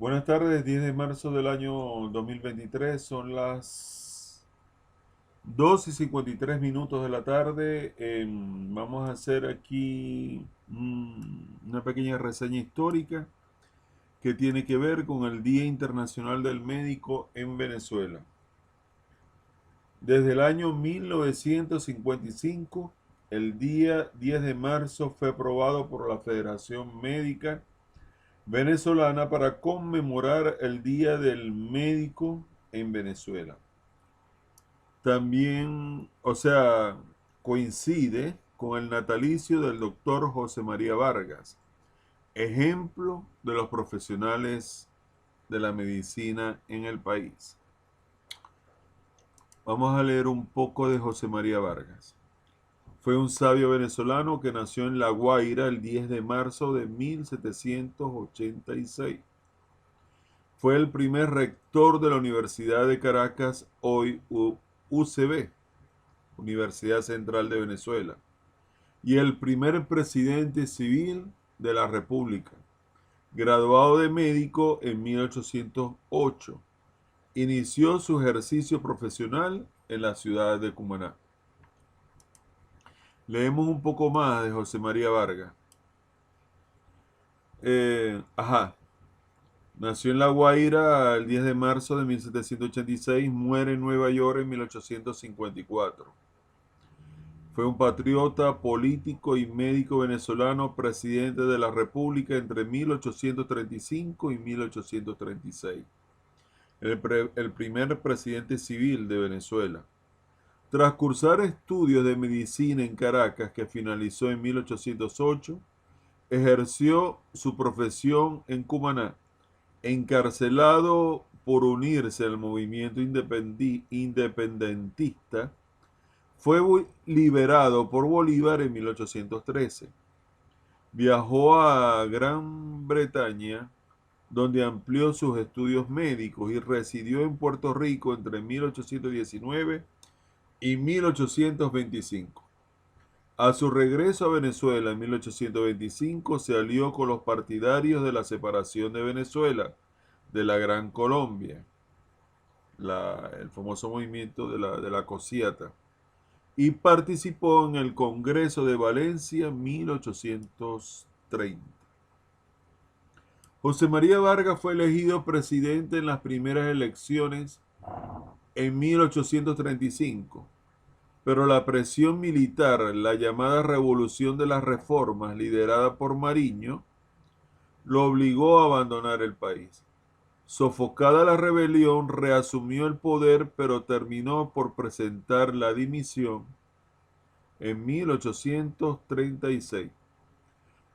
Buenas tardes, 10 de marzo del año 2023, son las 2:53 de la tarde. Vamos a hacer aquí una pequeña reseña histórica que tiene que ver con el Día Internacional del Médico en Venezuela. Desde el año 1955, el día 10 de marzo fue aprobado por la Federación Médica Venezolana para conmemorar el Día del Médico en Venezuela. También, coincide con el natalicio del doctor José María Vargas, ejemplo de los profesionales de la medicina en el país. Vamos a leer un poco de José María Vargas. Fue un sabio venezolano que nació en La Guaira el 10 de marzo de 1786. Fue el primer rector de la Universidad de Caracas, hoy UCB, Universidad Central de Venezuela, y el primer presidente civil de la República. Graduado de médico en 1808, inició su ejercicio profesional en la ciudad de Cumaná. Leemos un poco más de José María Vargas. Eh, ajá, Nació en La Guaira el 10 de marzo de 1786, muere en Nueva York en 1854. Fue un patriota, político y médico venezolano, presidente de la República entre 1835 y 1836. El primer presidente civil de Venezuela. Tras cursar estudios de medicina en Caracas, que finalizó en 1808, ejerció su profesión en Cumaná. Encarcelado por unirse al movimiento independentista, fue liberado por Bolívar en 1813. Viajó a Gran Bretaña, donde amplió sus estudios médicos y residió en Puerto Rico entre 1819 y 1825. A su regreso a Venezuela en 1825 se alió con los partidarios de la separación de Venezuela de la Gran Colombia, el famoso movimiento de la Cosiata, y participó en el Congreso de Valencia 1830. José María Vargas fue elegido presidente en las primeras elecciones en 1835, pero la presión militar, la llamada Revolución de las Reformas, liderada por Mariño, lo obligó a abandonar el país. Sofocada la rebelión, reasumió el poder, pero terminó por presentar la dimisión en 1836.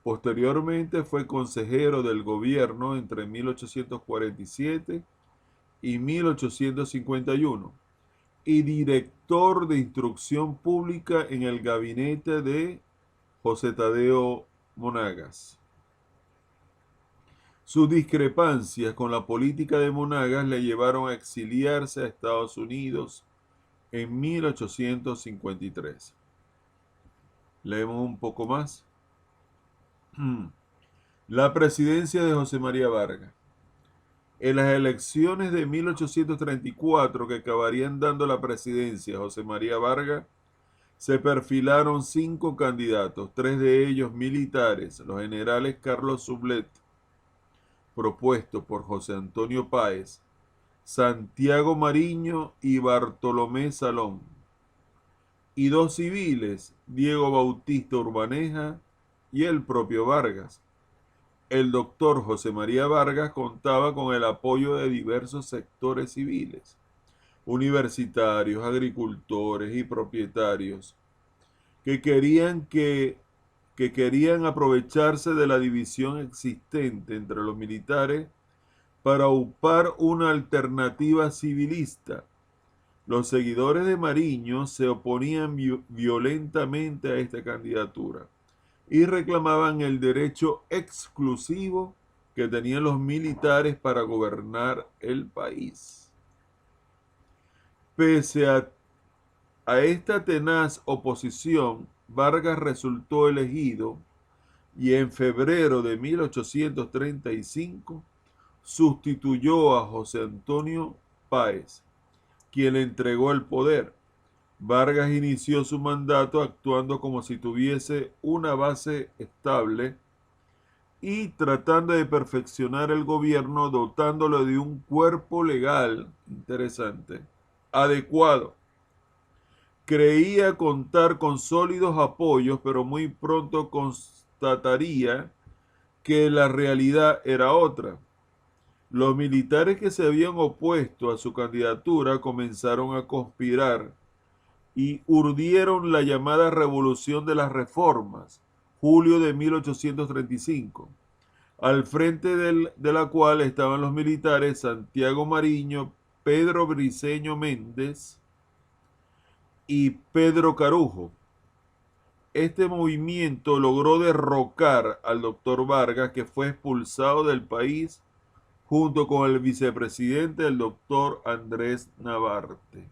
Posteriormente fue consejero del gobierno entre 1847 y 1851 y director de instrucción pública en el gabinete de José Tadeo Monagas. Sus discrepancias con la política de Monagas le llevaron a exiliarse a Estados Unidos en 1853. Leemos un poco más. La presidencia de José María Vargas. En las elecciones de 1834, que acabarían dando la presidencia a José María Vargas, se perfilaron 5 candidatos, 3 de ellos militares, los generales Carlos Sublet, propuesto por José Antonio Páez, Santiago Mariño y Bartolomé Salón, y 2 civiles, Diego Bautista Urbaneja y el propio Vargas. El doctor José María Vargas contaba con el apoyo de diversos sectores civiles, universitarios, agricultores y propietarios, que querían aprovecharse de la división existente entre los militares para upar una alternativa civilista. Los seguidores de Mariño se oponían violentamente a esta candidatura y reclamaban el derecho exclusivo que tenían los militares para gobernar el país. Pese a esta tenaz oposición, Vargas resultó elegido y en febrero de 1835 sustituyó a José Antonio Páez, quien le entregó el poder. Vargas inició su mandato actuando como si tuviese una base estable y tratando de perfeccionar el gobierno, dotándolo de un cuerpo legal interesante, adecuado. Creía contar con sólidos apoyos, pero muy pronto constataría que la realidad era otra. Los militares que se habían opuesto a su candidatura comenzaron a conspirar y urdieron la llamada Revolución de las Reformas, julio de 1835, al frente de la cual estaban los militares Santiago Mariño, Pedro Briceño Méndez y Pedro Carujo. Este movimiento logró derrocar al doctor Vargas, que fue expulsado del país junto con el vicepresidente, el doctor Andrés Navarrete.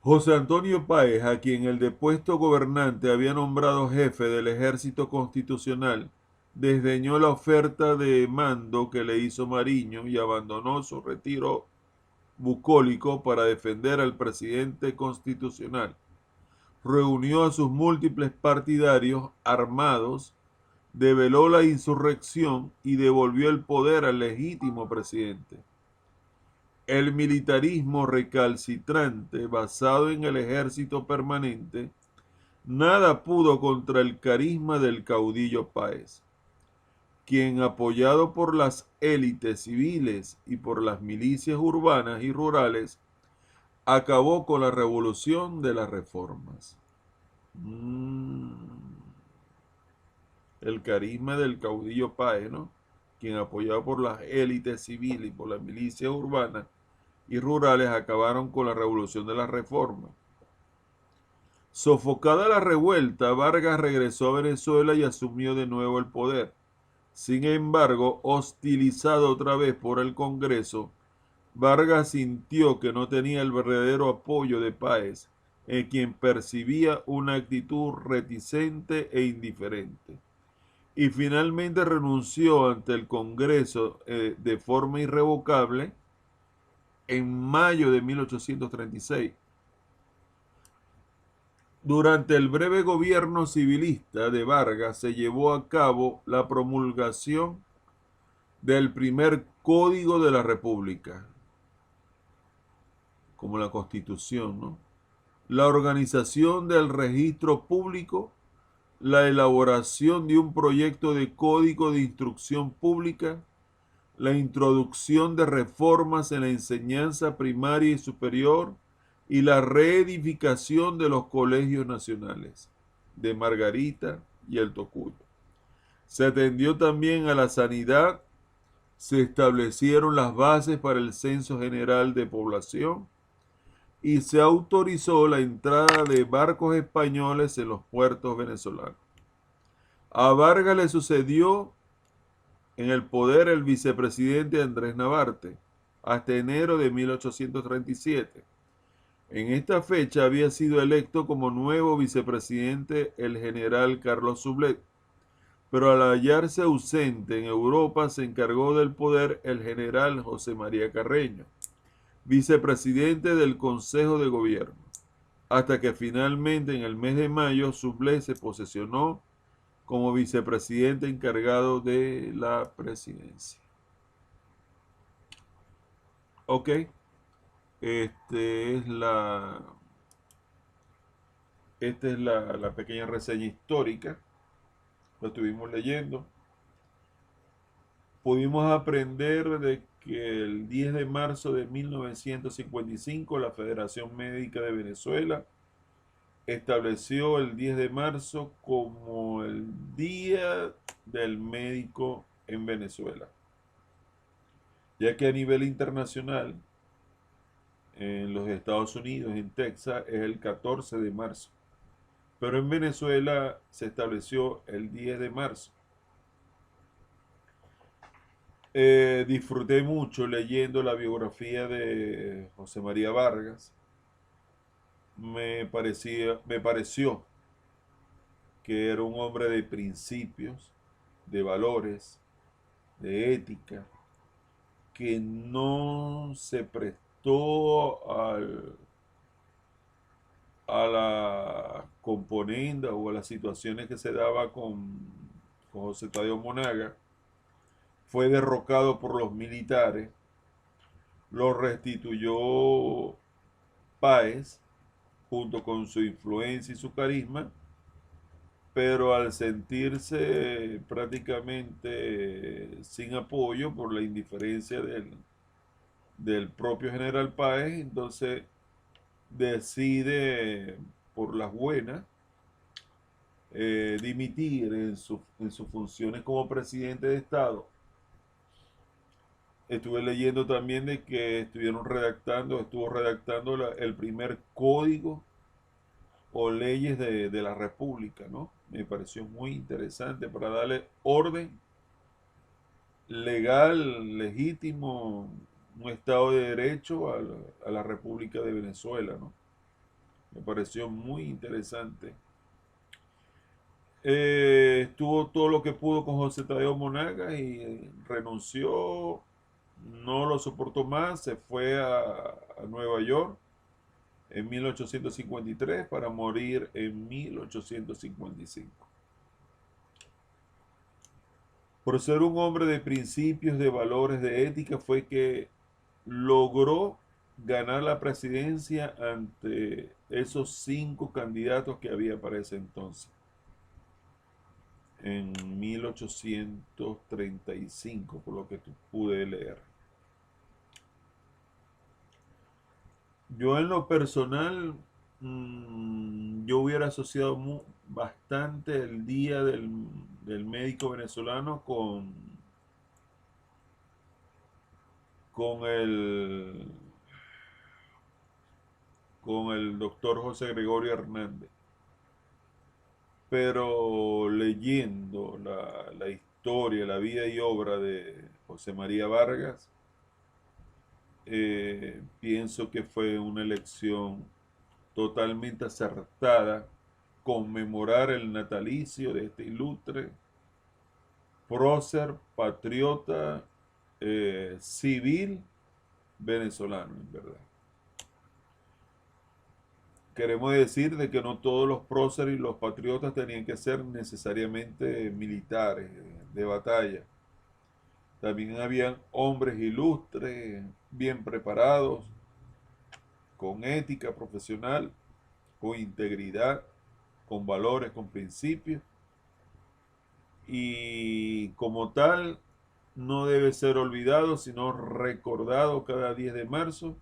José Antonio Páez, a quien el depuesto gobernante había nombrado jefe del ejército constitucional, desdeñó la oferta de mando que le hizo Mariño y abandonó su retiro bucólico para defender al presidente constitucional. Reunió a sus múltiples partidarios armados, develó la insurrección y devolvió el poder al legítimo presidente. El militarismo recalcitrante, basado en el ejército permanente, nada pudo contra el carisma del caudillo Páez, quien, apoyado por las élites civiles y por las milicias urbanas y rurales, acabó con la revolución de las reformas. El carisma del caudillo Páez, ¿no? Quien, apoyado por las élites civiles y por las milicias urbanas y rurales, acabaron con la revolución de las reformas. Sofocada la revuelta, Vargas regresó a Venezuela y asumió de nuevo el poder. Sin embargo, hostilizado otra vez por el Congreso, Vargas sintió que no tenía el verdadero apoyo de Páez, en quien percibía una actitud reticente e indiferente, y finalmente renunció ante el Congreso de forma irrevocable en mayo de 1836. Durante el breve gobierno civilista de Vargas se llevó a cabo la promulgación del primer Código de la República, como la Constitución, ¿no? La organización del registro público, la elaboración de un proyecto de código de instrucción pública, la introducción de reformas en la enseñanza primaria y superior y la reedificación de los colegios nacionales de Margarita y El Tocuyo. Se atendió también a la sanidad, se establecieron las bases para el censo general de población y se autorizó la entrada de barcos españoles en los puertos venezolanos. A Vargas le sucedió en el poder el vicepresidente Andrés Navarrete hasta enero de 1837. En esta fecha había sido electo como nuevo vicepresidente el general Carlos Soublette, pero al hallarse ausente en Europa se encargó del poder el general José María Carreño, vicepresidente del Consejo de Gobierno, hasta que finalmente en el mes de mayo Soublette se posesionó como vicepresidente encargado de la presidencia. Ok, este es la, esta es la pequeña reseña histórica. Lo estuvimos leyendo. Pudimos aprender de que el 10 de marzo de 1955 la Federación Médica de Venezuela estableció el 10 de marzo como el Día del Médico en Venezuela, ya que a nivel internacional, en los Estados Unidos, en Texas, es el 14 de marzo, pero en Venezuela se estableció el 10 de marzo. Disfruté mucho leyendo la biografía de José María Vargas. Me pareció que era un hombre de principios, de valores, de ética, que no se prestó a la componenda o a las situaciones que se daba con José Tadeo Monaga, fue derrocado por los militares, lo restituyó Páez junto con su influencia y su carisma, pero al sentirse prácticamente sin apoyo por la indiferencia del propio general Páez, entonces decide por las buenas dimitir en sus funciones como presidente de Estado. Estuve leyendo también de que estuvo redactando el primer código o leyes de la República, ¿no? Me pareció muy interesante para darle orden legal, legítimo, un Estado de Derecho a la República de Venezuela, ¿no? Me pareció muy interesante. Estuvo todo lo que pudo con José Tadeo Monagas y renunció, no lo soportó más, se fue a Nueva York en 1853 para morir en 1855. Por ser un hombre de principios, de valores, de ética, fue que logró ganar la presidencia ante esos 5 candidatos que había para ese entonces, en 1835, por lo que pude leer. Yo en lo personal, yo hubiera asociado bastante el día del médico venezolano con con el doctor José Gregorio Hernández. Pero leyendo la historia, la vida y obra de José María Vargas, pienso que fue una elección totalmente acertada conmemorar el natalicio de este ilustre prócer, patriota, civil venezolano, en verdad. Queremos decir de que no todos los próceres y los patriotas tenían que ser necesariamente militares de batalla. También habían hombres ilustres, bien preparados, con ética profesional, con integridad, con valores, con principios. Y como tal, no debe ser olvidado, sino recordado cada 10 de marzo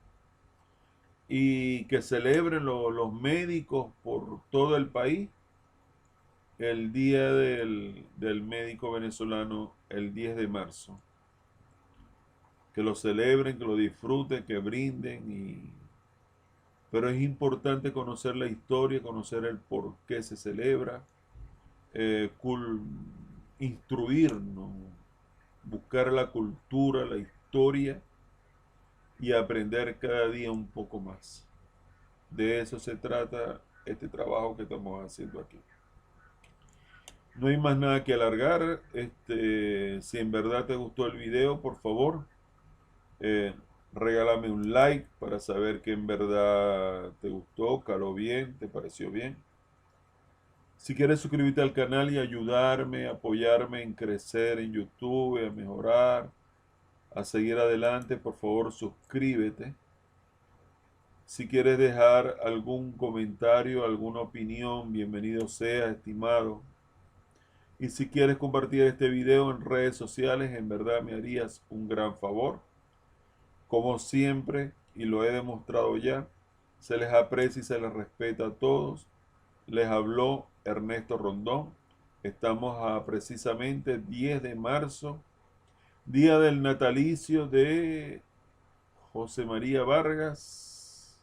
y que celebren los médicos por todo el país el día del médico venezolano el 10 de marzo. Que lo celebren, que lo disfruten, que brinden. Pero es importante conocer la historia, conocer el por qué se celebra, eh, instruirnos, buscar la cultura, la historia y aprender cada día un poco más. De eso se trata este trabajo que estamos haciendo aquí. No hay más nada que alargar. Si en verdad te gustó el video, por favor, eh, regálame un like para saber que en verdad te gustó, caló bien, te pareció bien. Si quieres suscribirte al canal y ayudarme, apoyarme en crecer en YouTube, a mejorar, a seguir adelante, por favor suscríbete. Si quieres dejar algún comentario, alguna opinión, bienvenido sea, estimado. Y si quieres compartir este video en redes sociales, en verdad me harías un gran favor. Como siempre, y lo he demostrado ya, se les aprecia y se les respeta a todos. Les habló Ernesto Rondón. Estamos a precisamente 10 de marzo, día del natalicio de José María Vargas.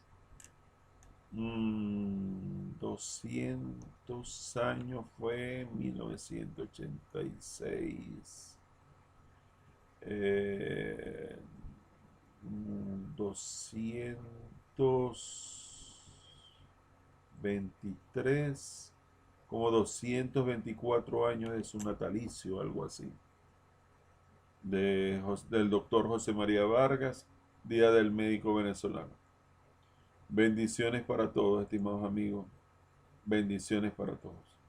200 años fue 1986. 223 como 224 años de su natalicio, algo así, del doctor José María Vargas, Día del Médico Venezolano. Bendiciones para todos, estimados amigos. Bendiciones para todos.